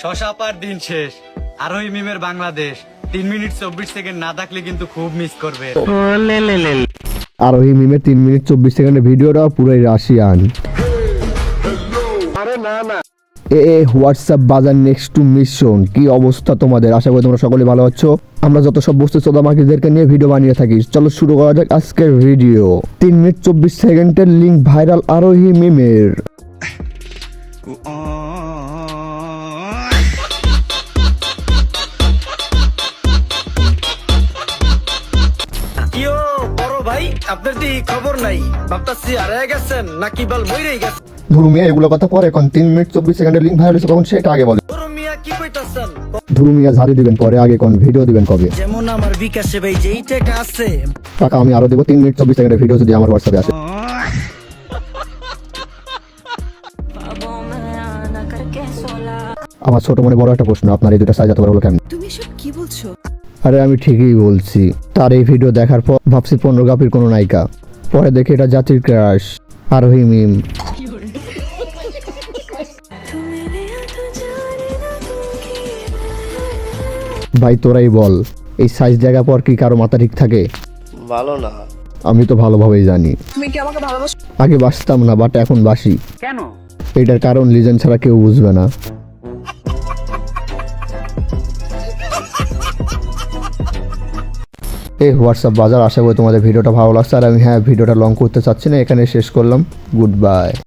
শশা পার দিন শেষ। আরোহী মিমের বাংলাদেশ 3 মিনিট 24 সেকেন্ড না থাকলে কিন্তু খুব মিস করবে। আরোহী মিমের 3 মিনিট 24 সেকেন্ডের ভিডিওটা পুরোই রাশিয়ান। হোয়াটসঅ্যাপ বাজার নেক্সট টু মিশন। কি অবস্থা তোমাদের? আশা করি তোমরা সকলে ভালো আছো। আমরা যত সব বস্তু চোদামাকিদেরকে নিয়ে ভিডিও বানিয়ে থাকি। চলো শুরু করা যাক আজকের ভিডিও। 3 মিনিট 24 সেকেন্ডের লিঙ্ক ভাইরাল আরোহী মিমের। ইয়ো বড় ভাই, আপনার দি খবর নাই? ভাবতাছি হারিয়ে গেছেন নাকি বল মইরেই গেছেন? ধুরু মিয়া এগুলো কথা পরে, এখন 3 মিনিট 24 সেকেন্ডের লিঙ্ক ভাইরাল হয়েছে কখন সেটা আগে বলে। বড় মিয়া কি কইতাছেন? ধুরু মিয়া ঝাড়ি দিবেন পরে, আগে কোন ভিডিও দিবেন কবে? যেমন আমার বিকাশে ভাই যেই টাকা আছে টাকা আমি আরো দেবো 3 মিনিট 24 সেকেন্ডের ভিডিও যদি আমার হোয়াটসঅ্যাপে আসে। আমার ছোট মনে বড় একটা প্রশ্ন, আপনার এই দুটো সাইজ এত বড় হলো কেন? তুমি সব কি বলছো? আরে আমি ঠিকই বলছি। তার এই ভিডিও দেখার পর ভাবছি 15 গাপির কোনো নায়িকা, পরে দেখে এটা জাতির ক্রাশ আরোহী মিম। ভাই তোরাই বল, এই সাইজ দেখা পর কি কারো মাথা ঠিক থাকে? ভালো না। আমি তো ভালোভাবেই জানি। তুমি কি আমাকে ভালোবাসো? আগে বাসতাম না, বাট এখন বাসি। কেন? এটার কারণ লিজেন্ড ছাড়া কেউ বুঝবে না। এই হোয়াটসঅ্যাপ বাজার, আশা করি তোমাদের ভিডিওটা ভালো লাগছে। আর আমি ভিডিওটা লং করতে চাচ্ছি না, এখানে শেষ করলাম। Good bye.